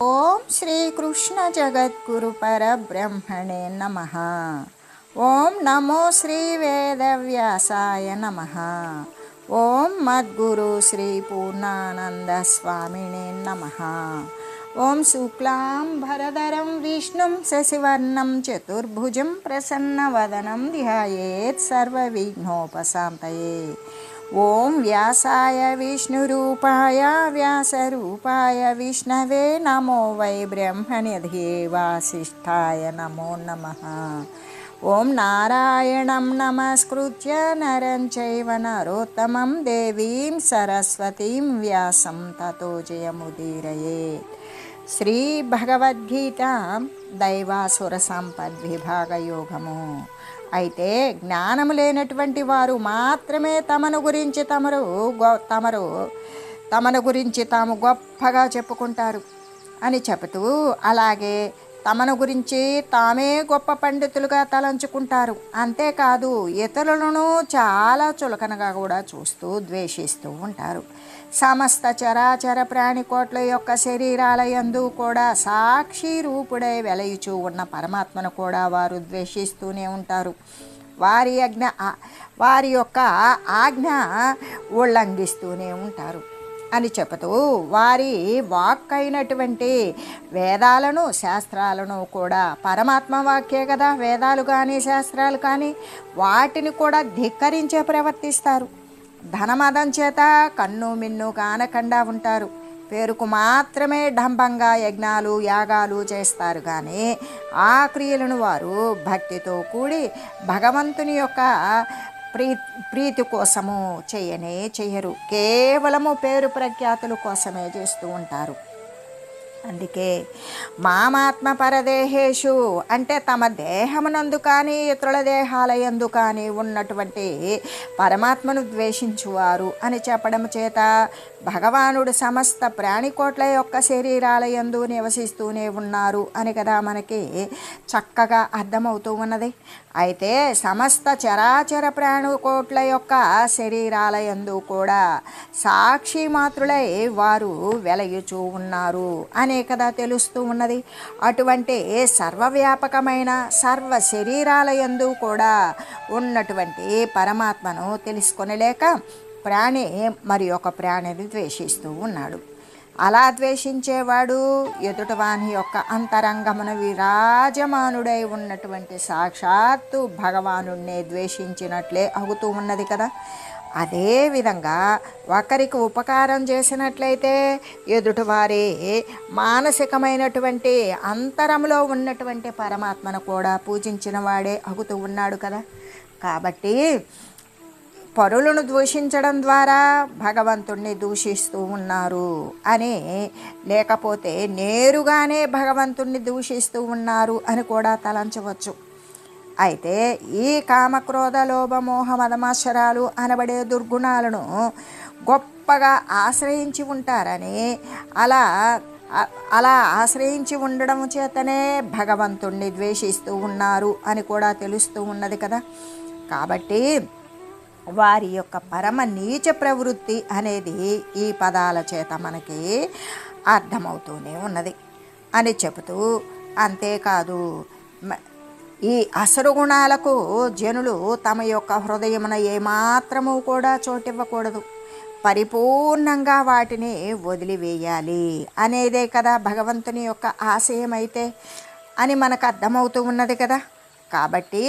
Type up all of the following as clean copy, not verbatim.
ఓం శ్రీకృష్ణ జగద్గురు పరబ్రహ్మణే నమః. ఓం నమో శ్రీ వేదవ్యాసాయ నమః. ఓం మద్గురు శ్రీ పూర్ణానంద స్వామినే నమః. ఓం శుక్లాంబరధరం విష్ణుం శశివర్ణం చతుర్భుజం ప్రసన్నవదనం ధ్యాయేత్ సర్వవిఘ్నోపశాంతయే. ఓం వ్యాసాయ విష్ణురూపాయ వ్యాసరూపాయ విష్ణవే నమో వై బ్రహ్మనిధే వాసిష్ఠాయ నమో నమః. ఓం నారాయణం నమస్కృత్య నరం చైవ నరోత్తమం దేవీం సరస్వతీం వ్యాసం తతో జయముదీరయేత్. శ్రీ భగవద్గీత దైవాసుర సంపద్విభాగయోగము. అయితే జ్ఞానము లేనటువంటి వారు మాత్రమే తమను గురించి తాము గొప్పగా చెప్పుకుంటారు అని చెబుతూ, అలాగే తమను గురించి తామే గొప్ప పండితులుగా తలంచుకుంటారు. అంతేకాదు ఇతరులను చాలా చులకనగా కూడా చూస్తూ ద్వేషిస్తూ ఉంటారు. సమస్త చరాచర ప్రాణికోట్ల యొక్క శరీరాల యందు కూడా సాక్షి రూపుడై వెలయుచూ ఉన్న పరమాత్మను కూడా వారు ద్వేషిస్తూనే ఉంటారు. వారి యొక్క ఆజ్ఞ ఉల్లంఘిస్తూనే ఉంటారు అని చెబుతూ, వారి వాక్ అయినటువంటి వేదాలను శాస్త్రాలను కూడా, పరమాత్మ వాక్యే కదా వేదాలు కానీ శాస్త్రాలు కానీ, వాటిని కూడా ధిక్కరించే ప్రవర్తిస్తారు. ధనమదం చేత కన్ను మిన్ను కానకుండా ఉంటారు. పేరుకు మాత్రమే డంబంగా యజ్ఞాలు యాగాలు చేస్తారు, కానీ ఆ క్రియలను వారు భక్తితో కూడి భగవంతుని యొక్క ప్రీతి కోసము చెయ్యరు. కేవలము పేరు ప్రఖ్యాతుల కోసమే చేస్తూ ఉంటారు. అందుకే మామాత్మ పరదేహేషు అంటే తమ దేహమునందు కానీ ఇతరుల దేహాల యందు కానీ ఉన్నటువంటి పరమాత్మను ద్వేషించువారు అని చెప్పడం చేత భగవానుడు సమస్త ప్రాణికోట్ల యొక్క శరీరాల యందు నివసిస్తూనే ఉన్నారు అని కదా మనకి చక్కగా అర్థమవుతూ ఉన్నది. అయితే సమస్త చరాచర ప్రాణికోట్ల యొక్క శరీరాల యందు కూడా సాక్షి మాత్రులై వారు వెలయుచూ ఉన్నారు అనే కదా తెలుస్తూ ఉన్నది. అటువంటి సర్వవ్యాపకమైన సర్వ శరీరాల యందు కూడా ఉన్నటువంటి పరమాత్మను తెలుసుకొనలేక ప్రాణి మరి ఒక ప్రాణిని ద్వేషిస్తూ ఉన్నాడు. అలా ద్వేషించేవాడు ఎదుటివాని యొక్క అంతరంగమున విరాజమానుడై ఉన్నటువంటి సాక్షాత్తు భగవానుడినే ద్వేషించినట్లే అవుతూ ఉన్నది కదా. అదేవిధంగా ఒకరికి ఉపకారం చేసినట్లయితే ఎదుటివారి మానసికమైనటువంటి అంతరంలో ఉన్నటువంటి పరమాత్మను కూడా పూజించిన వాడే అవుతూ ఉన్నాడు కదా. కాబట్టి పరులను దూషించడం ద్వారా భగవంతుణ్ణి దూషిస్తూ ఉన్నారు అని, లేకపోతే నేరుగానే భగవంతుణ్ణి దూషిస్తూ ఉన్నారు అని కూడా తలంచవచ్చు. అయితే ఈ కామక్రోధ లోభ మోహ మదమాశ్చరాలు అనబడే దుర్గుణాలను గొప్పగా ఆశ్రయించి ఉంటారని, అలా ఆశ్రయించి ఉండడం చేతనే భగవంతుణ్ణి ద్వేషిస్తూ ఉన్నారు అని కూడా తెలుస్తూ ఉన్నది కదా. కాబట్టి వారి యొక్క పరమ నీచ ప్రవృత్తి అనేది ఈ పదాల చేత మనకి అర్థమవుతూనే ఉన్నది అని చెబుతూ, అంతేకాదు ఈ అసురు గుణాలకు జనులు తమ యొక్క హృదయమున ఏమాత్రము కూడా చోటివ్వకూడదు, పరిపూర్ణంగా వాటిని వదిలివేయాలి అనేదే కదా భగవంతుని యొక్క ఆశయం అయితే అని మనకు అర్థమవుతూ ఉన్నది కదా. కాబట్టి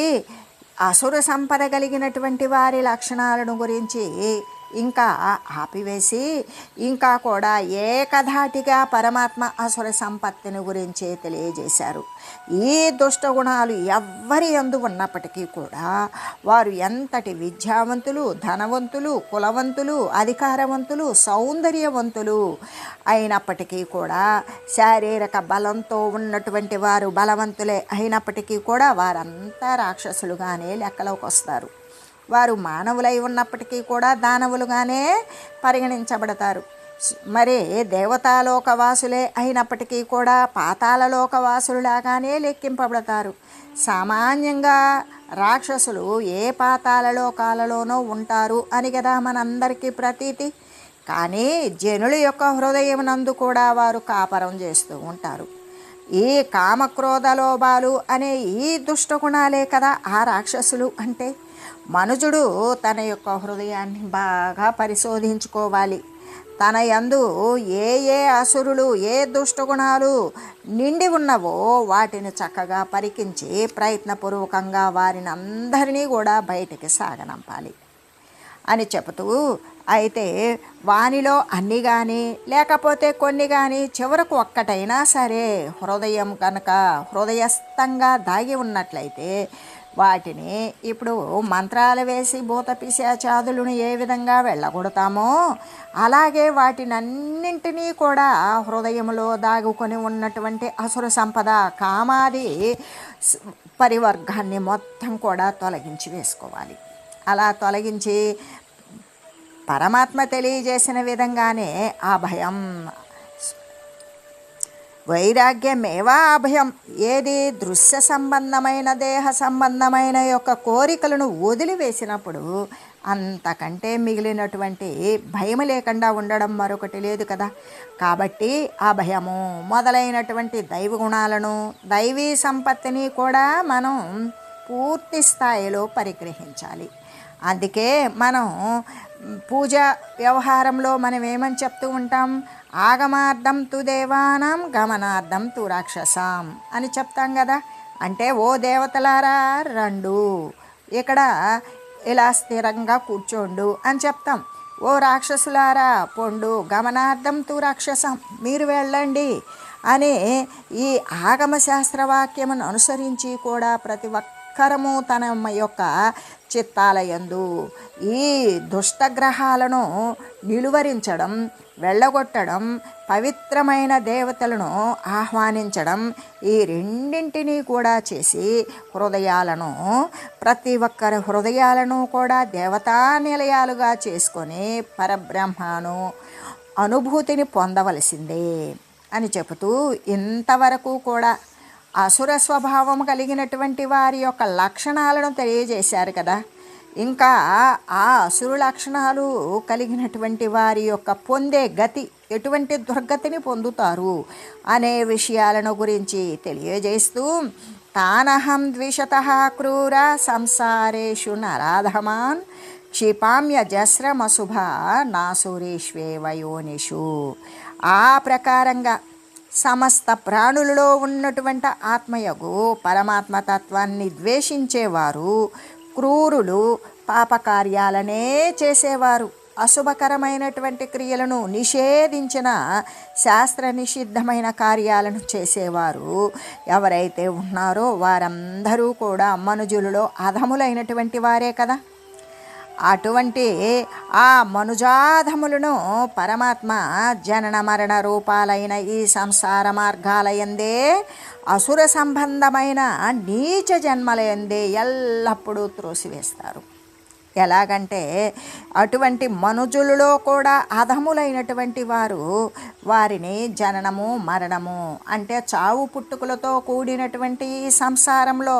అసుర సంపద కలిగినటువంటి వారి లక్షణాలను గురించి ఇంకా ఆపివేసి, ఇంకా కూడా ఏకధాటిగా పరమాత్మ అసుర సంపత్తిని గురించి తెలియజేశారు. ఈ దుష్ట గుణాలు ఎవ్వరి యందు ఉన్నప్పటికీ కూడా వారు ఎంతటి విద్యావంతులు, ధనవంతులు, కులవంతులు, అధికారవంతులు, సౌందర్యవంతులు అయినప్పటికీ కూడా, శారీరక బలంతో ఉన్నటువంటి వారు బలవంతులే అయినప్పటికీ కూడా వారంతా రాక్షసులుగానే లెక్కలోకి వస్తారు. వారు మానవులై ఉన్నప్పటికీ కూడా దానవులుగానే పరిగణించబడతారు. మరి దేవతాలోకవాసులే అయినప్పటికీ కూడా పాతాళలోకవాసులులాగానే లెక్కింపబడతారు. సామాన్యంగా రాక్షసులు ఏ పాతాళలోకాలలోనో ఉంటారు అని కదా మనందరికీ ప్రతీతి. కానీ జనుల యొక్క హృదయమునందు కూడా వారు కాపరం చేస్తూ ఉంటారు. ఈ కామక్రోధ లోభాలు అనే ఈ దుష్టగుణాలే కదా ఆ రాక్షసులు అంటే. మనుజుడు తన యొక్క హృదయాన్ని బాగా పరిశోధించుకోవాలి. తన యందు ఏ ఏ అసురులు ఏ దుష్టగుణాలు నిండి ఉన్నవో వాటిని చక్కగా పరికించి ప్రయత్నపూర్వకంగా వారిని అందరినీ కూడా బయటికి సాగనంపాలి అని చెబుతూ, అయితే వానిలో అన్ని కానీ లేకపోతే కొన్ని కానీ చివరకు ఒక్కటైనా సరే హృదయం కనుక హృదయస్థంగా దాగి ఉన్నట్లయితే వాటిని ఇప్పుడు మంత్రాలు వేసి భూత పిశాచాదులను ఏ విధంగా వెళ్ళగొడతామో అలాగే వాటినన్నింటినీ కూడా హృదయంలో దాగుకొని ఉన్నటువంటి అసుర సంపద కామాది పరివర్గాన్ని మొత్తం కూడా తొలగించి వేసుకోవాలి. అలా తొలగించి పరమాత్మ తెలియజేసిన విధంగానే ఆ భయం వైరాగ్యమేవా అభయం. ఏది దృశ్య సంబంధమైన దేహ సంబంధమైన యొక్క కోరికలను వదిలివేసినప్పుడు అంతకంటే మిగిలినటువంటి భయం లేకుండా ఉండడం మరొకటి లేదు కదా. కాబట్టి ఆ భయము మొదలైనటువంటి దైవ గుణాలను దైవీ సంపత్తిని కూడా మనం పూర్తి స్థాయిలో పరిగ్రహించాలి. అందుకే మనం పూజ వ్యవహారంలో మనం ఏమని చెప్తూ ఉంటాం, ఆగమార్థం తు దేవానాం గమనార్థం తు రాక్షసాం అని చెప్తాం కదా. అంటే ఓ దేవతలారా రండు, ఇక్కడ ఇలా స్థిరంగా కూర్చోండు అని చెప్తాం. ఓ రాక్షసులారా పొండు, గమనార్థం తు రాక్షసం, మీరు వెళ్ళండి అని ఈ ఆగమ శాస్త్రవాక్యమును అనుసరించి కూడా ప్రతి ఒక్కరము తన యొక్క చిత్తాలయందు ఈ దుష్టగ్రహాలను నిలువరించడం, వెళ్ళగొట్టడం, పవిత్రమైన దేవతలను ఆహ్వానించడం, ఈ రెండింటినీ కూడా చేసి హృదయాలను ప్రతి ఒక్కరి హృదయాలను కూడా దేవతా నిలయాలుగా చేసుకొని పరబ్రహ్మను అనుభూతిని పొందవలసిందే అని చెబుతూ ఇంతవరకు కూడా అసుర స్వభావం కలిగినటువంటి వారి యొక్క లక్షణాలను తెలియజేశారు కదా. ఇంకా ఆ అసురు లక్షణాలు కలిగినటువంటి వారి యొక్క పొందే గతి, ఎటువంటి దుర్గతిని పొందుతారు అనే విషయాలను గురించి తెలియజేస్తూ, తానహం ద్విషతః క్రూర సంసారేషు నరాధమాన్ క్షిపామ్యజస్రమశుభ నాసురేష్వేవ యోనిషు. ఆ ప్రకారంగా సమస్త ప్రాణులలో ఉన్నటువంటి ఆత్మయగు పరమాత్మతత్వాన్ని ద్వేషించేవారు క్రూరులు, పాపకార్యాలనే చేసేవారు, అశుభకరమైనటువంటి క్రియలను నిషేధించిన శాస్త్ర నిషిద్ధమైన కార్యాలను చేసేవారు ఎవరైతే ఉన్నారో వారందరూ కూడా మనుజులలో అధములైనటువంటి వారే కదా. అటువంటి ఆ మనుజాధములను పరమాత్మ జనన మరణ రూపాలైన ఈ సంసార మార్గాలయందే అసుర సంబంధమైన నీచ జన్మలయందే ఎల్లప్పుడూ త్రోసివేస్తారు. ఎలాగంటే అటువంటి మనుజులలో కూడా అధములైనటువంటి వారు వారిని జననము మరణము అంటే చావు పుట్టుకలతో కూడినటువంటి ఈ సంసారంలో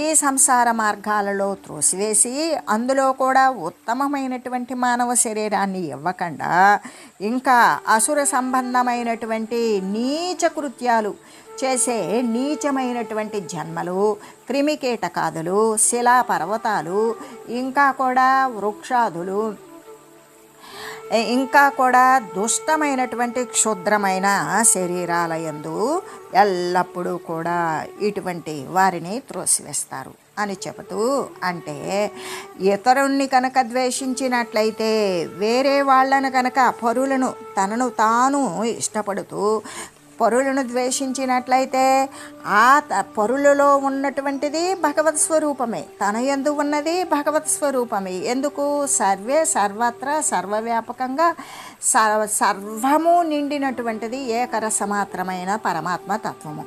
ఈ సంసార మార్గాలలో త్రోసివేసి అందులో కూడా ఉత్తమమైనటువంటి మానవ శరీరాన్ని ఇవ్వకుండా ఇంకా అసుర సంబంధమైనటువంటి నీచ కృత్యాలు చేసే నీచమైనటువంటి జన్మలు, క్రిమికీటకాదులు, శిలా పర్వతాలు, ఇంకా కూడా వృక్షాదులు, ఇంకా కూడా దుష్టమైనటువంటి క్షుద్రమైన శరీరాలయందు ఎల్లప్పుడూ కూడా ఇటువంటి వారిని త్రోసివేస్తారు అని చెబుతూ, అంటే ఇతరుణ్ణి కనుక ద్వేషించినట్లయితే వేరే వాళ్ళను కనుక పరులను తనను తాను ఇష్టపడుతూ పరులను ద్వేషించినట్లయితే ఆ పరులలో ఉన్నటువంటిది భగవత్ స్వరూపమే, తన యందు ఉన్నది భగవత్ స్వరూపమే. ఎందుకు? సర్వే సర్వత్రా సర్వవ్యాపకంగా సర్వము నిండినటువంటిది ఏకరసమాత్రమైన పరమాత్మ తత్వము.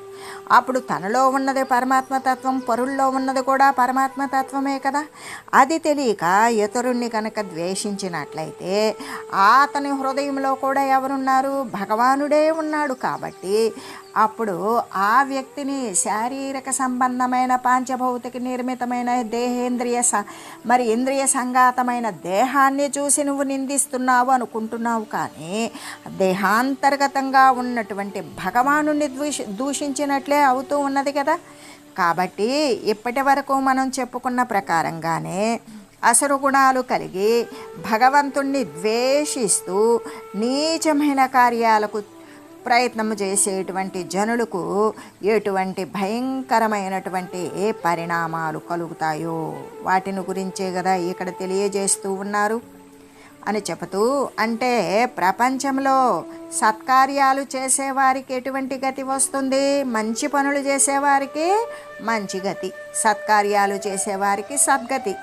అప్పుడు తనలో ఉన్నది పరమాత్మతత్వం, పరుల్లో ఉన్నది కూడా పరమాత్మతత్వమే కదా. అది తెలియక ఇతరుణ్ణి కనుక ద్వేషించినట్లయితే అతని హృదయంలో కూడా ఎవరున్నారు? భగవానుడే ఉన్నాడు. కాబట్టి వ్యక్తి, అప్పుడు ఆ వ్యక్తిని శారీరక సంబంధమైన పాంచభౌతిక నిర్మితమైన మరి ఇంద్రియ సంఘాతమైన దేహాన్ని చూసి నువ్వు నిందిస్తున్నావు అనుకుంటున్నావు, కానీ దేహాంతర్గతంగా ఉన్నటువంటి భగవానుని దూషించినట్లే అవుతూ ఉన్నది కదా. కాబట్టి ఇప్పటి వరకు మనం చెప్పుకున్న ప్రకారంగానే అసురు గుణాలు కలిగి భగవంతుణ్ణి ద్వేషిస్తూ నీచమైన కార్యాలకు ప్రయత్నం చేసేటువంటి జనులకు ఎటువంటి భయంకరమైనటువంటి పరిణామాలు కలుగుతాయో వాటిని గురించే కదా ఇక్కడ తెలియజేస్తూ ఉన్నారు అని చెబుతూ, అంటే ప్రపంచంలో సత్కార్యాలు చేసేవారికి ఎటువంటి గతి వస్తుంది? మంచి పనులు చేసేవారికి మంచి గతి, సత్కార్యాలు చేసేవారికి సద్గతి.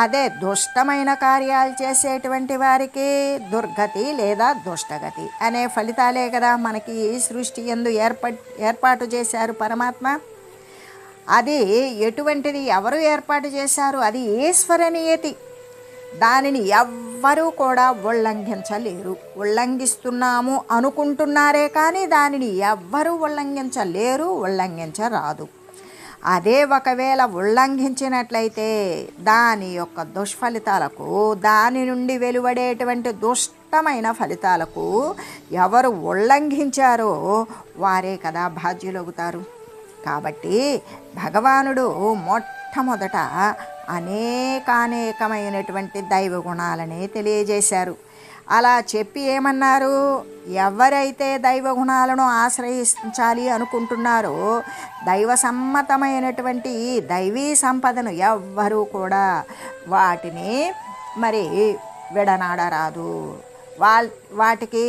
అదే దుష్టమైన కార్యాలు చేసేటువంటి వారికి దుర్గతి లేదా దుష్టగతి అనే ఫలితాలే కదా మనకి సృష్టి యందు ఏర్పాటు చేశారు పరమాత్మ. అది ఎటువంటిది, ఎవరు ఏర్పాటు చేశారు? అది ఈశ్వర నియతి. దానిని ఎవ్వరూ కూడా ఉల్లంఘించలేరు. ఉల్లంఘిస్తున్నాము అనుకుంటున్నారే కానీ దానిని ఎవ్వరూ ఉల్లంఘించలేరు, ఉల్లంఘించరాదు. అదే ఒకవేళ ఉల్లంఘించినట్లయితే దాని యొక్క దుష్ఫలితాలకు, దాని నుండి వెలువడేటువంటి దుష్టమైన ఫలితాలకు ఎవరు ఉల్లంఘించారో వారే కదా బాధ్యులవుతారు. కాబట్టి భగవానుడు మొట్టమొదట అనేకమైనటువంటి దైవ గుణాలని తెలియజేశారు. అలా చెప్పి ఏమన్నారు? ఎవరైతే దైవ గుణాలను ఆశ్రయించాలి అనుకుంటున్నారో దైవ సమ్మతమైనటువంటి దైవీ సంపదను ఎవ్వరూ కూడా వాటిని మరి విడనాడరాదు, వాటికి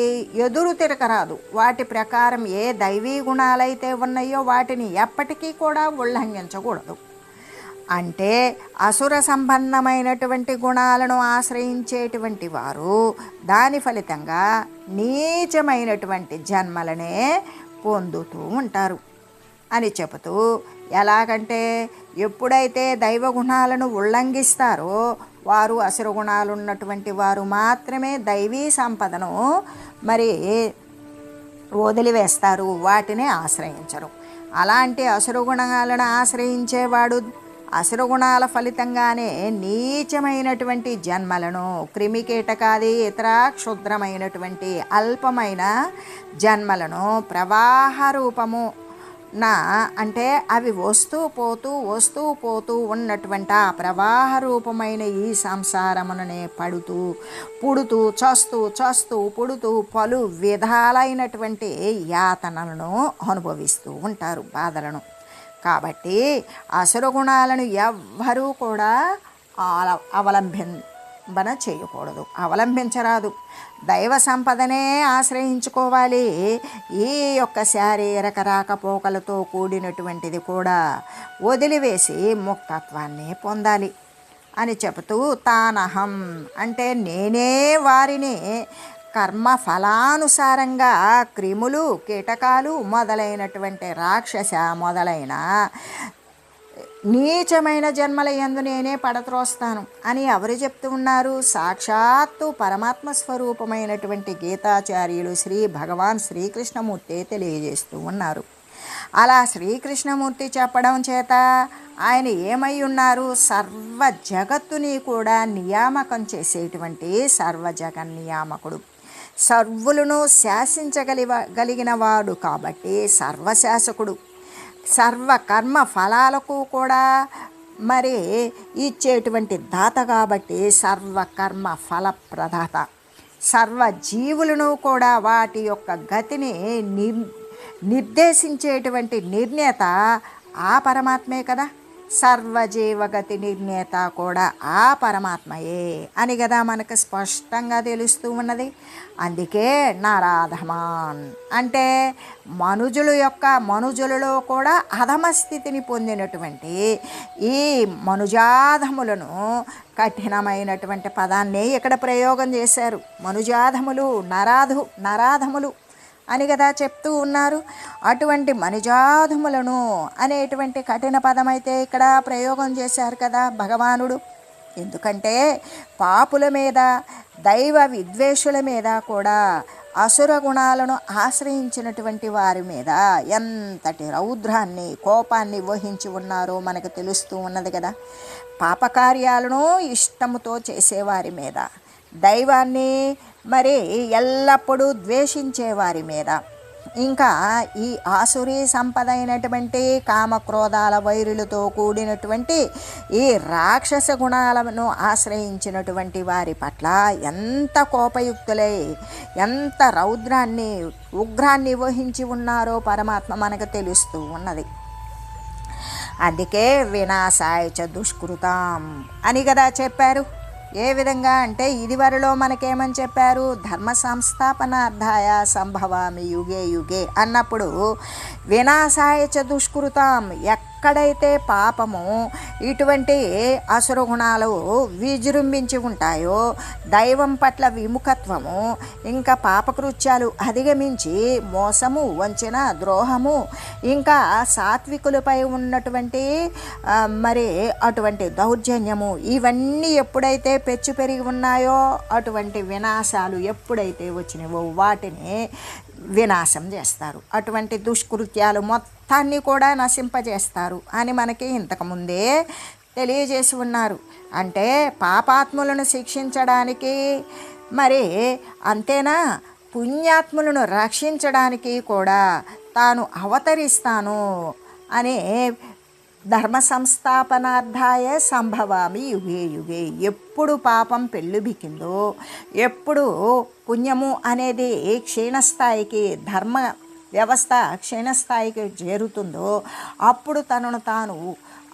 ఎదురు తిరగరాదు. వాటి ప్రకారం ఏ దైవీ గుణాలైతే ఉన్నాయో వాటిని ఎప్పటికీ కూడా ఉల్లంఘించకూడదు. అంటే అసుర సంబంధమైనటువంటి గుణాలను ఆశ్రయించేటువంటి వారు దాని ఫలితంగా నీచమైనటువంటి జన్మలనే పొందుతూ ఉంటారు అని చెబుతూ, ఎలాగంటే ఎప్పుడైతే దైవ గుణాలను ఉల్లంఘిస్తారో వారు అసుర గుణాలు ఉన్నటువంటి వారు మాత్రమే దైవీ సంపదను మరి వదిలివేస్తారు, వాటిని ఆశ్రయించరు. అలాంటి అసుర గుణాలను ఆశ్రయించేవాడు అసురగుణాల ఫలితంగానే నీచమైనటువంటి జన్మలను, క్రిమికీటకాది ఇతర క్షుద్రమైనటువంటి అల్పమైన జన్మలను ప్రవాహ రూపము అంటే అవి వస్తూ పోతూ ఉన్నటువంటి ఆ ప్రవాహ రూపమైన ఈ సంసారముననే పుడుతూ చస్తూ పుడుతూ పలు విధాలైనటువంటి యాతనలను అనుభవిస్తూ ఉంటారు, బాధలను. కాబట్టి అసుర గుణాలను ఎవ్వరూ కూడా అవలంబన చేయకూడదు, అవలంబించరాదు. దైవ సంపదనే ఆశ్రయించుకోవాలి. ఈ యొక్క శారీరక రాకపోకలతో కూడినటువంటిది కూడా వదిలివేసి ముక్తత్వాన్ని పొందాలి అని చెబుతూ, తానహం అంటే నేనే వారిని కర్మ ఫలానుసారంగా క్రిములు, కీటకాలు మొదలైనటువంటి రాక్షస మొదలైన నీచమైన జన్మల యందు నేనే పడత్రోస్తాను అని ఎవరు చెప్తూ ఉన్నారు? సాక్షాత్తు పరమాత్మ స్వరూపమైనటువంటి గీతాచార్యులు శ్రీ భగవాన్ శ్రీకృష్ణమూర్తి తెలియజేస్తూ ఉన్నారు. అలా శ్రీకృష్ణమూర్తి చెప్పడం చేత ఆయన ఏమై ఉన్నారు? సర్వ జగత్తుని కూడా నియామకం చేసేటువంటి సర్వజగన్నియామకుడు, సర్వులను శాసించగలిగిన వాడు కాబట్టి సర్వశాసకుడు, సర్వకర్మ ఫలాలకు కూడా మరి ఇచ్చేటువంటి దాత కాబట్టి సర్వకర్మ ఫలప్రదాత, సర్వజీవులను కూడా వాటి యొక్క గతిని నిర్దేశించేటువంటి నిర్ణేత ఆ పరమాత్మే కదా. సర్వజీవగతి నిర్ణేత కూడా ఆ పరమాత్మయే అని కదా మనకు స్పష్టంగా తెలుస్తూ ఉన్నది. అందుకే నారాధమాన్ అంటే మనుజులలో కూడా అధమ స్థితిని పొందినటువంటి ఈ మనుజాధములను, కఠినమైనటువంటి పదాన్ని ఇక్కడ ప్రయోగం చేశారు. మనుజాధములు, నరాధములు అని కదా చెప్తూ ఉన్నారు. అటువంటి మనుజాధములను అనేటువంటి కఠిన పదమైతే ఇక్కడ ప్రయోగం చేశారు కదా భగవానుడు. ఎందుకంటే పాపుల మీద, దైవ విద్వేషుల మీద కూడా అసుర గుణాలను ఆశ్రయించినటువంటి వారి మీద ఎంతటి రౌద్రాన్ని కోపాన్ని వహించి ఉన్నారో మనకు తెలుస్తూ ఉన్నది కదా. పాపకార్యాలను ఇష్టముతో చేసేవారి మీద, దైవాన్ని మరి ఎల్లప్పుడూ ద్వేషించేవారి మీద, ఇంకా ఈ ఆసురీ సంపద అయినటువంటి కామక్రోధాల వైరులతో కూడినటువంటి ఈ రాక్షస గుణాలను ఆశ్రయించినటువంటి వారి పట్ల ఎంత కోపయుక్తులై ఎంత రౌద్రాన్ని ఉగ్రాన్ని వహించి ఉన్నారో పరమాత్మ మనకు తెలుస్తూ ఉన్నది. అందుకే వినాశాయ చ దుష్కృతాం అని కదా చెప్పారు. ఏ విధంగా అంటే ఇదివరలో మనకేమని చెప్పారు, ధర్మ సంస్థాపనార్థాయ సంభవామి యుగే యుగే అన్నప్పుడు వినాశాయ చ దుష్కృతాం, ఎక్కడైతే పాపము ఇటువంటి అసుర గుణాలు విజృంభించి ఉంటాయో, దైవం పట్ల విముఖత్వము, ఇంకా పాపకృత్యాలు అధిగమించి మోసము, వంచన, ద్రోహము, ఇంకా సాత్వికులపై ఉన్నటువంటి మరి అటువంటి దౌర్జన్యము, ఇవన్నీ ఎప్పుడైతే పెచ్చు పెరిగి ఉన్నాయో అటువంటి వినాశాలు ఎప్పుడైతే వచ్చినావో వాటిని వినాశం చేస్తారు. అటువంటి దుష్కృత్యాలు మొత్తాన్ని కూడా నశింపజేస్తారు అని మనకి ఇంతకుముందే తెలియజేసి ఉన్నారు. అంటే పాపాత్ములను శిక్షించడానికి మరి అంతేనా, పుణ్యాత్ములను రక్షించడానికి కూడా తాను అవతరిస్తాను అనే ధర్మ సంస్థాపనార్థాయ సంభవామి యుగే యుగే. ఎప్పుడు పాపం పెళ్ళుబికిందో, ఎప్పుడు పుణ్యము అనేది క్షీణస్థాయికి, ధర్మ వ్యవస్థ క్షీణస్థాయికి చేరుతుందో అప్పుడు తనను తాను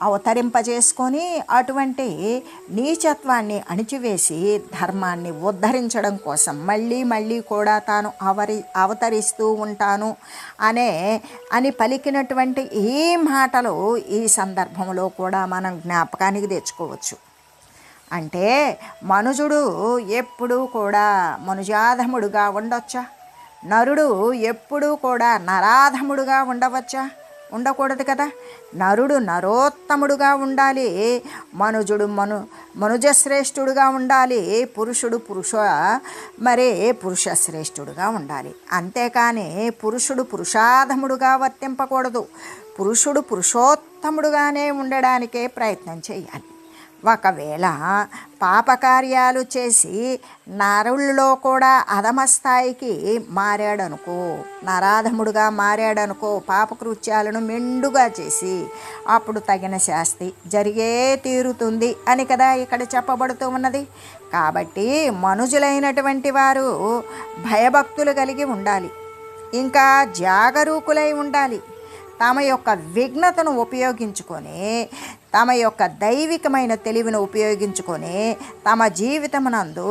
అవతరింపజేసుకొని అటువంటి నీచత్వాన్ని అణిచివేసి ధర్మాన్ని ఉద్ధరించడం కోసం మళ్ళీ కూడా తాను అవతరిస్తూ ఉంటాను అని పలికినటువంటి ఈ మాటలు ఈ సందర్భంలో కూడా మనం జ్ఞాపకానికి తెచ్చుకోవచ్చు. అంటే మనుజుడు ఎప్పుడూ కూడా మనుజాధముడుగా ఉండొచ్చా? నరుడు ఎప్పుడూ కూడా నరాధముడుగా ఉండవచ్చా? ఉండకూడదు కదా. నరుడు నరోత్తముడుగా ఉండాలి, మనుజుడు మనుజశ్రేష్ఠుడుగా ఉండాలి, పురుషుడు పురుషశ్రేష్ఠుడుగా ఉండాలి. అంతేకాని పురుషుడు పురుషాధముడుగా వర్తింపకూడదు. పురుషుడు పురుషోత్తముడుగానే ఉండడానికే ప్రయత్నం చేయాలి. ఒకవేళ పాపకార్యాలు చేసి నరుల్లో కూడా అధమస్థాయికి మారాడనుకో, నరాధముడుగా మారాడనుకో, పాపకృత్యాలను మెండుగా చేసి అప్పుడు తగిన శాస్తి జరిగే తీరుతుంది అని కదా ఇక్కడ చెప్పబడుతూ ఉన్నది. కాబట్టి మనుజులైనటువంటి వారు భయభక్తులు కలిగి ఉండాలి, ఇంకా జాగరూకులై ఉండాలి. తమ యొక్క విఘ్నతను ఉపయోగించుకొని, తమ యొక్క దైవికమైన తెలివిని ఉపయోగించుకొని తమ జీవితమునందు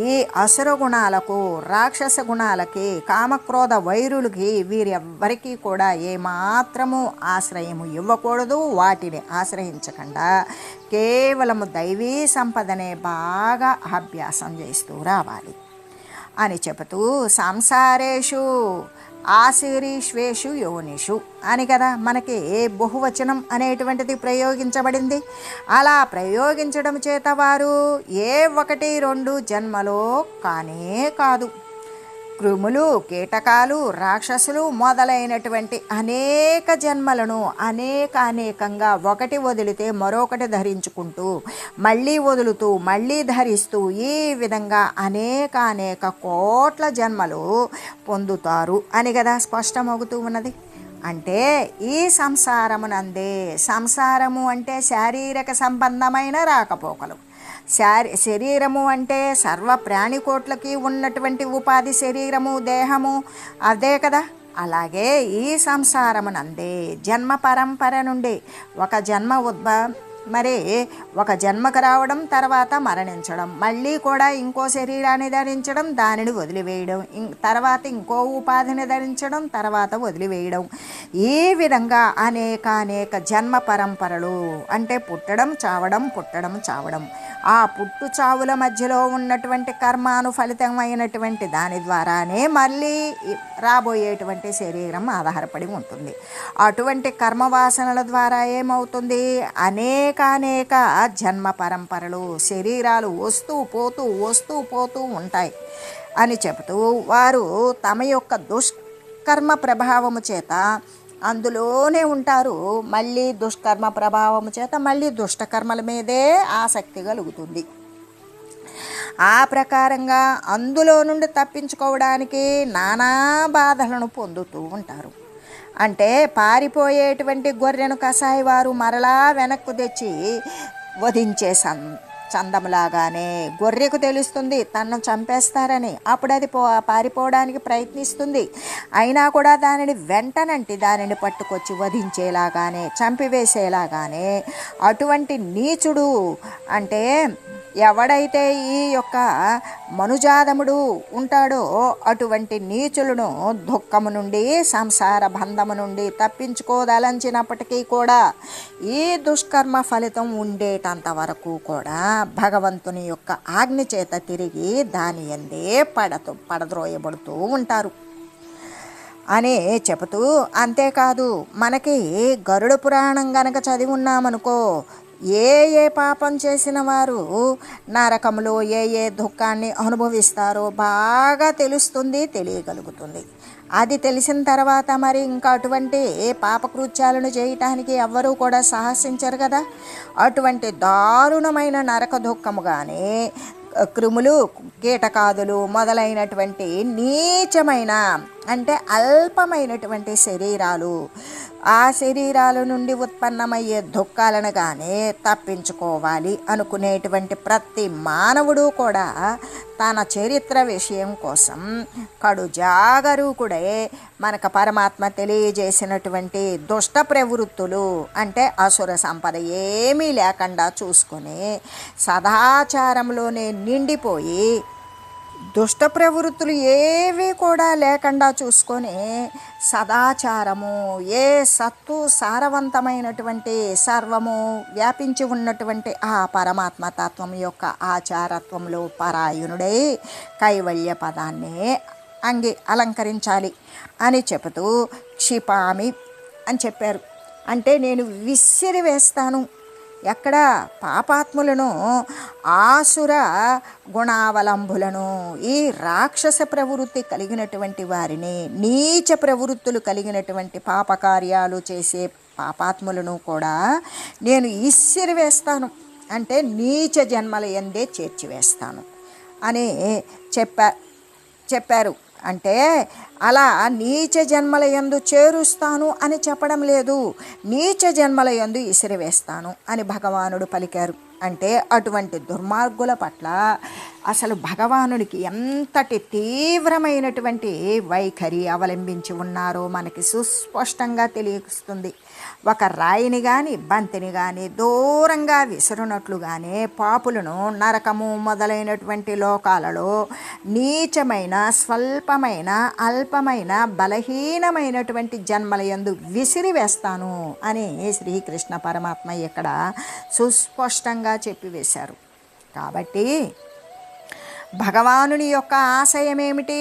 ఈ అసుర గుణాలకు, రాక్షస గుణాలకి, కామక్రోధ వైరులకి వీరెవ్వరికీ కూడా ఏమాత్రము ఆశ్రయము ఇవ్వకూడదు. వాటిని ఆశ్రయించకుండా కేవలము దైవీ సంపదనే బాగా అభ్యాసం చేస్తూ రావాలి అని చెబుతూ సంసారేషు ఆశీరీష్వేషు యోనిషు అని కదా మనకి బహువచనం అనేటువంటిది ప్రయోగించబడింది. అలా ప్రయోగించడం చేత వారు 1-2 జన్మలో కానే కాదు, క్రిములు, కీటకాలు, రాక్షసులు మొదలైనటువంటి అనేక జన్మలను అనేకంగా ఒకటి వదిలితే మరొకటి ధరించుకుంటూ మళ్ళీ వదులుతూ మళ్ళీ ధరిస్తూ ఈ విధంగా అనేక కోట్ల జన్మలు పొందుతారు అని కదా స్పష్టమవుతూ ఉన్నది. అంటే ఈ సంసారమునందే, సంసారము అంటే శారీరక సంబంధమైన రాకపోకలు, శరీరము అంటే సర్వ ప్రాణికోట్లకి ఉన్నటువంటి ఉపాధి శరీరము, దేహము అదే కదా. అలాగే ఈ సంసారమునందే జన్మ పరంపర నుండి ఒక జన్మకు రావడం, తర్వాత మరణించడం, మళ్ళీ కూడా ఇంకో శరీరాన్ని ధరించడం, దానిని వదిలివేయడం, తర్వాత ఇంకో ఉపాధిని ధరించడం, తర్వాత వదిలివేయడం, ఈ విధంగా అనేక జన్మ పరంపరలు అంటే పుట్టడం చావడం, పుట్టడం చావడం, ఆ పుట్టు చావుల మధ్యలో ఉన్నటువంటి కర్మాను ఫలితమైనటువంటి దాని ద్వారానే మళ్ళీ రాబోయేటువంటి శరీరం ఆధారపడి ఉంటుంది. అటువంటి కర్మవాసనల ద్వారా ఏమవుతుంది, అనేక జన్మ పరంపరలు శరీరాలు వస్తూ పోతూ ఉంటాయి అని చెబుతూ వారు తమ యొక్క దుష్కర్మ ప్రభావము చేత అందులోనే ఉంటారు. మళ్ళీ దుష్కర్మ ప్రభావము చేత మళ్ళీ దుష్టకర్మల మీదే ఆసక్తి కలుగుతుంది. ఆ ప్రకారంగా అందులో నుండి తప్పించుకోవడానికి నానా బాధలను పొందుతూ ఉంటారు. అంటే పారిపోయేటువంటి గొర్రెను కసాయి వారు మరలా వెనక్కు తెచ్చి వధించే చందంలాగానే గొర్రెకు తెలుస్తుంది తనను చంపేస్తారని. అప్పుడు అది పారిపోవడానికి ప్రయత్నిస్తుంది. అయినా కూడా దానిని వెంటనంటి దానిని పట్టుకొచ్చి వధించేలాగానే చంపివేసేలాగానే అటువంటి నీచుడు అంటే ఎవడైతే ఈ యొక్క మనుజాదముడు ఉంటాడో అటువంటి నీచులను దుఃఖము నుండి సంసార బంధము నుండి తప్పించుకోదలంచినప్పటికీ కూడా ఈ దుష్కర్మ ఫలితం ఉండేటంత వరకు కూడా భగవంతుని యొక్క ఆజ్ఞ చేత తిరిగి దాని యందే పడద్రోయబడుతూ ఉంటారు అని చెబుతూ, అంతేకాదు మనకి గరుడ పురాణం గనక చదివి ఉన్నామనుకో, ఏ పాపం చేసిన వారు నరకంలో ఏ దుఃఖాన్ని అనుభవిస్తారో బాగా తెలుస్తుంది, తెలియగలుగుతుంది. అది తెలిసిన తర్వాత మరి ఇంకా అటువంటి పాపకృత్యాలను చేయటానికి ఎవ్వరూ కూడా సాహసించరు కదా. అటువంటి దారుణమైన నరక దుఃఖము కానీ క్రిములు కీటకాదులు మొదలైనటువంటి నీచమైన అంటే అల్పమైనటువంటి శరీరాలు, ఆ శరీరాల నుండి ఉత్పన్నమయ్యే దుఃఖాలను కానీ తప్పించుకోవాలి అనుకునేటువంటి ప్రతి మానవుడు కూడా తన చరిత్ర విషయం కోసం కడు జాగరూకుడే మనకు పరమాత్మ తెలియజేసినటువంటి దుష్ట ప్రవృత్తులు అంటే అసుర సంపద ఏమీ లేకుండా చూసుకొని సదాచారంలోనే నిండిపోయి దుష్ట ప్రవృత్తులు ఏవి కూడా లేకుండా చూసుకొని సదాచారము ఏ సత్తు సారవంతమైనటువంటి సర్వము వ్యాపించి ఉన్నటువంటి ఆ పరమాత్మ తత్వం యొక్క ఆచారత్వంలో పరాయణుడై కైవల్య పదాన్ని అలంకరించాలి అని చెబుతూ క్షిపామి అని చెప్పారు. అంటే నేను విసిరి వేస్తాను ఎక్కడ పాపాత్ములను, ఆసుర గుణావలంబులను, ఈ రాక్షస ప్రవృత్తి కలిగినటువంటి వారిని, నీచ ప్రవృత్తులు కలిగినటువంటి పాపకార్యాలు చేసే పాపాత్ములను కూడా నేను ఇసిరి వేస్తాను, అంటే నీచ జన్మల యందే చేర్చివేస్తాను అని చెప్పారు. అంటే అలా నీచ జన్మల యందు చేరుస్తాను అని చెప్పడం లేదు, నీచ జన్మల యందు ఇసిరివేస్తాను అని భగవానుడు పలికారు. అంటే అటువంటి దుర్మార్గుల పట్ల అసలు భగవానుడికి ఎంతటి తీవ్రమైనటువంటి వైఖరి అవలంబించి ఉన్నారో మనకి సుస్పష్టంగా తెలియస్తుంది. ఒక రాయిని కానీ బంతిని కానీ దూరంగా విసురునట్లుగానే పాపులను నరకము మొదలైనటువంటి లోకాలలో నీచమైన, స్వల్పమైన, అల్పమైన, బలహీనమైనటువంటి జన్మల యందు విసిరివేస్తాను అని శ్రీకృష్ణ పరమాత్మ ఇక్కడ సుస్పష్టంగా చెప్పివేశారు. కాబట్టి భగవానుని యొక్క ఆశయం ఏమిటి,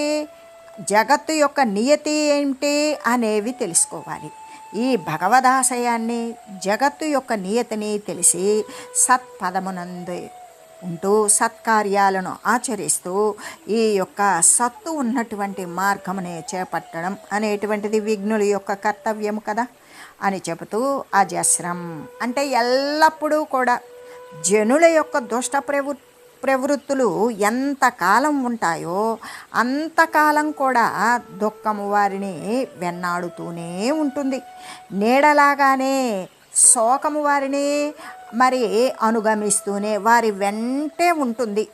జగత్తు యొక్క నియతి ఏమిటి అనేవి తెలుసుకోవాలి. ఈ భగవదాశయాన్ని, జగత్తు యొక్క నియతిని తెలిసి సత్పదమునందు ఉంటూ సత్కార్యాలను ఆచరిస్తూ ఈ యొక్క సత్తు ఉన్నటువంటి మార్గమునే చేపట్టడం అనేటువంటిది విఘ్నుల యొక్క కర్తవ్యం కదా అని చెబుతూ అజస్రం అంటే ఎల్లప్పుడూ కూడా జనుల యొక్క దుష్ట ప్రవృత్తులు ఎంతకాలం ఉంటాయో అంతకాలం కూడా దుఃఖము వారిని వెన్నాడుతూనే ఉంటుంది. నీడలాగానే శోకము వారిని మరి అనుగమిస్తూనే వారి వెంటే ఉంటుంది.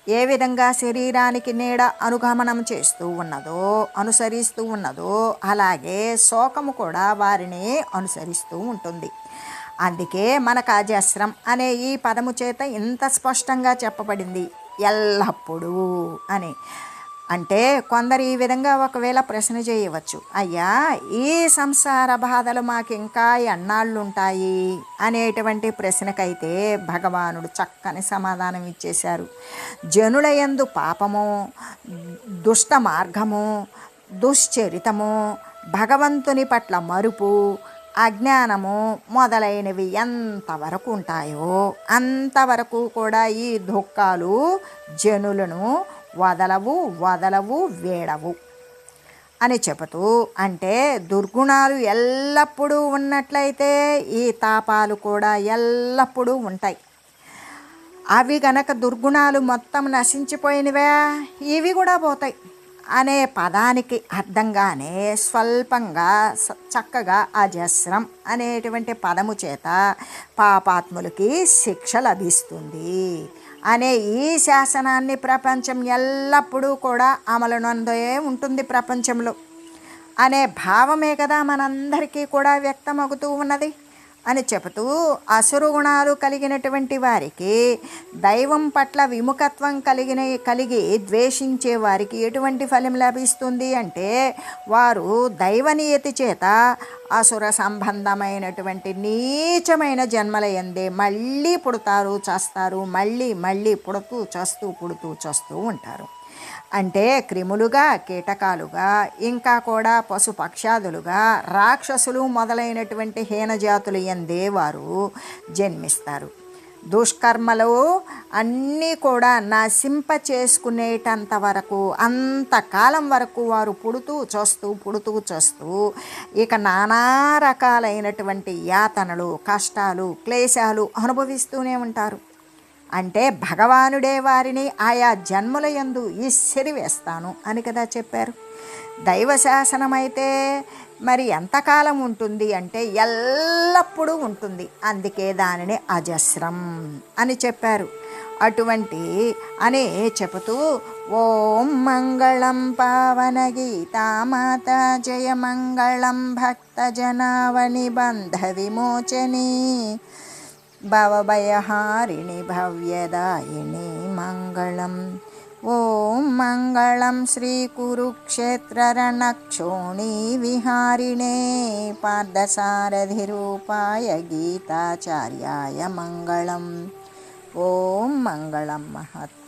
ఏ విధంగా శరీరానికి నీడ అనుగమనం చేస్తూ ఉన్నదో, అనుసరిస్తూ ఉన్నదో, అలాగే శోకము కూడా వారిని అనుసరిస్తూ ఉంటుంది. అందుకే మనకు అజస్రం అనే ఈ పదము చేత ఇంత స్పష్టంగా చెప్పబడింది ఎల్లప్పుడూ అని. అంటే కొందరు ఈ విధంగా ఒకవేళ ప్రశ్న చేయవచ్చు, అయ్యా ఈ సంసార బాధలు మాకు ఇంకా ఎన్నాళ్ళు ఉంటాయి అనేటువంటి ప్రశ్నకైతే భగవానుడు చక్కని సమాధానం ఇచ్చేశారు. జనుల యందు పాపము, దుష్ట మార్గము, దుశ్చరితము, భగవంతుని పట్ల మరుపు, అజ్ఞానము మొదలైనవి ఎంతవరకు ఉంటాయో అంతవరకు కూడా ఈ దుఃఖాలు జనులను వదలవు వీడవు అని చెబుతూ, అంటే దుర్గుణాలు ఎల్లప్పుడూ ఉన్నట్లయితే ఈ తాపాలు కూడా ఎల్లప్పుడూ ఉంటాయి. అవి గనక దుర్గుణాలు మొత్తం నశించిపోయినవే ఇవి కూడా పోతాయి అనే పదానికి అర్థంగానే స్వల్పంగా చక్కగా అజస్రం అనేటువంటి పదము చేత పాపాత్ములకి శిక్ష లభిస్తుంది అనే ఈ శాసనాన్ని ప్రపంచం ఎల్లప్పుడూ కూడా అమలునందే ఉంటుంది ప్రపంచంలో అనే భావమే కదా మనందరికీ కూడా వ్యక్తమవుతూ ఉన్నది అని చెబుతూ, అసురు గుణాలు కలిగినటువంటి వారికి దైవం పట్ల విముఖత్వం కలిగి ద్వేషించే వారికి ఎటువంటి ఫలం లభిస్తుంది అంటే, వారు దైవనియతి చేత అసుర సంబంధమైనటువంటి నీచమైన జన్మల యందే మళ్ళీ పుడతారు, చేస్తారు, మళ్ళీ పుడుతూ చస్తూ ఉంటారు. అంటే క్రిములుగా, కీటకాలుగా, ఇంకా కూడా పశుపక్షాదులుగా, రాక్షసులు మొదలైనటువంటి హీనజాతులు యందే వారు జన్మిస్తారు. దుష్కర్మలు అన్నీ కూడా నశింప చేసుకునేటంత వరకు, అంతకాలం వరకు వారు పుడుతూ చస్తూ ఇక నానా రకాలైనటువంటి యాతనలు, కష్టాలు, క్లేశాలు అనుభవిస్తూనే ఉంటారు. అంటే భగవానుడే వారిని ఆయా జన్మల యందు ఇసిరి వేస్తాను అని కదా చెప్పారు. దైవ శాసనమైతే మరి ఎంతకాలం ఉంటుంది అంటే ఎల్లప్పుడూ ఉంటుంది. అందుకే దానిని అజస్రం అని చెప్పారు. అటువంటి అని చెబుతూ, ఓం మంగళం పావన గీతామాత, జయ మంగళం భక్తజనావని బంధ విమోచని, భవభయహారిణి భవ్యదాయిని మంగళం. ఓం మంగళం శ్రీ కురుక్షేత్ర రణక్షోణీ విహారిణే, పార్థసారథి రూపాయ గీతాచార్యాయ మంగళం. ఓం మంగళం మహత్.